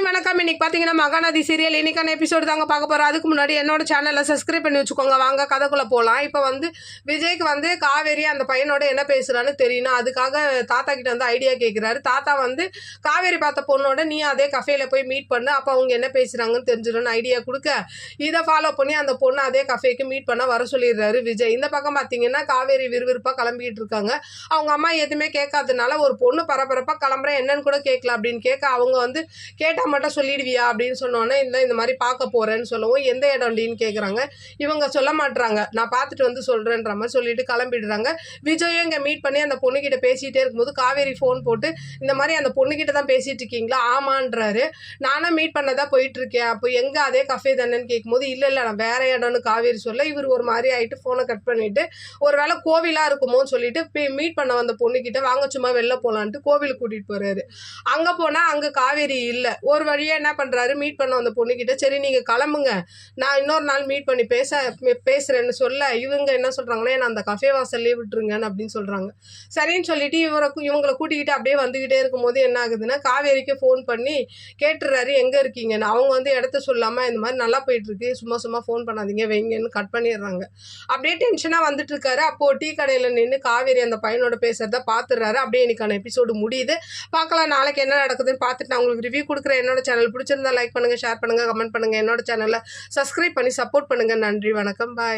வணக்கம். இன்னைக்கு பார்த்தீங்கன்னா மகாநதி சீரியல் இன்னைக்கான எபிசோடு தாங்க பார்க்க போகிறோம். அதுக்கு முன்னாடி என்னோட சேனலை சப்ஸ்கிரைப் பண்ணி வச்சுக்கோங்க. வாங்க கதைக்குள்ளே போகலாம். இப்போ விஜய்க்கு காவேரி அந்த பையனோட என்ன பேசுகிறான்னு தெரியணும். அதுக்காக தாத்தா கிட்ட ஐடியா கேட்குறாரு. தாத்தா காவேரி பார்த்த பொண்ணோட நீ அதே கஃபேல போய் மீட் பண்ணு, அப்போ அவங்க என்ன பேசுகிறாங்கன்னு தெரிஞ்சிடும்னு ஐடியா கொடுக்க இதை ஃபாலோ பண்ணி அந்த பொண்ணு அதே கஃபேக்கு மீட் பண்ண வர சொல்லிடுறாரு விஜய். இந்த பக்கம் பார்த்தீங்கன்னா காவேரி விறுவிறுப்பாக கிளம்பிக்கிட்டு இருக்காங்க. அவங்க அம்மா எதுவுமே கேட்காதனால ஒரு பொண்ணு பரபரப்பாக கிளம்புறேன் என்னன்னு கூட கேட்கல அப்படின்னு கேட்க அவங்க கேட்டால் மட்டும் சொல்லிடுவியா அப்படின்னு சொன்னோன்னே இல்லை இந்த மாதிரி பார்க்க போகிறேன்னு சொல்லவும் எந்த இடம்டின்னு கேட்குறாங்க. இவங்க சொல்ல மாட்டுறாங்க. நான் பார்த்துட்டு சொல்கிறேன்ற மாதிரி சொல்லிட்டு கிளம்பிடுறாங்க. விஜயும் இங்கே மீட் பண்ணி அந்த பொண்ணுக்கிட்ட பேசிகிட்டே இருக்கும்போது காவேரி ஃபோன் போட்டு இந்த மாதிரி அந்த பொண்ணுக்கிட்ட தான் பேசிகிட்டு இருக்கீங்களா? ஆமான்றாரு. நானும் மீட் பண்ணதான் போயிட்டுருக்கேன். அப்போ எங்கே அதே கஃபே தானேன்னு கேட்கும்போது இல்லை நான் வேற இடம்னு காவேரி சொல்ல இவர் ஒரு மாதிரி ஆகிட்டு ஃபோனை கட் பண்ணிவிட்டு ஒரு வேளை கோவிலாக இருக்குமோன்னு சொல்லிட்டு மீட் பண்ண வந்த பொண்ணுக்கிட்ட வாங்க சும்மா வெளில போகலான்ட்டு கோவிலுக்கு கூட்டிகிட்டு போகிறாரு. அங்கே போனால் அங்கே காவேரி இல்லை. ஒரு வழியாக என்ன பண்ணுறாரு, மீட் பண்ண வந்த பொண்ணுக்கிட்ட சரி நீங்கள் கிளம்புங்க, நான் இன்னொரு நாள் மீட் பண்ணி பேசுகிறேன்னு சொல்ல இவங்க என்ன சொல்கிறாங்களே நான் அந்த கஃபே வாசல்லே விட்டுருங்கன்னு அப்படின்னு சொல்கிறாங்க. சரின்னு சொல்லிட்டு இவங்களை கூட்டிக்கிட்டு அப்படியே வந்துக்கிட்டே இருக்கும்போது என்ன ஆகுதுன்னா காவேரிக்கு ஃபோன் பண்ணி கேட்டுறாரு எங்கே இருக்கீங்கன்னு. அவங்க இடத்த சொல்லாமல் இந்த மாதிரி நல்லா போயிட்டுருக்கு, சும்மா ஃபோன் பண்ணாதீங்க வைங்கன்னு கட் பண்ணிடுறாங்க. அப்படியே டென்ஷனாக வந்துட்டு இருக்காரு. அப்போது டீ கடையில் நின்று காவேரி அந்த பையனோட பேசுகிறத பார்த்துடுறாரு. அப்படியே இன்னைக்கான எபிசோடு முடியுது. பார்க்கலாம் நாளைக்கு என்ன நடக்குதுன்னு பார்த்துட்டு நான் உங்களுக்கு ரிவ்யூ கொடுக்குறேன். என்னோட சேனல் பிடிச்சிருந்தா லைக் பண்ணுங்கள், ஷேர் பண்ணுங்கள், கமெண்ட் பண்ணுங்கள். என்னோட சேனலை சப்ஸ்கிரைப் பண்ணி சப்போர்ட் பண்ணுங்கள். நன்றி, வணக்கம், பாய்.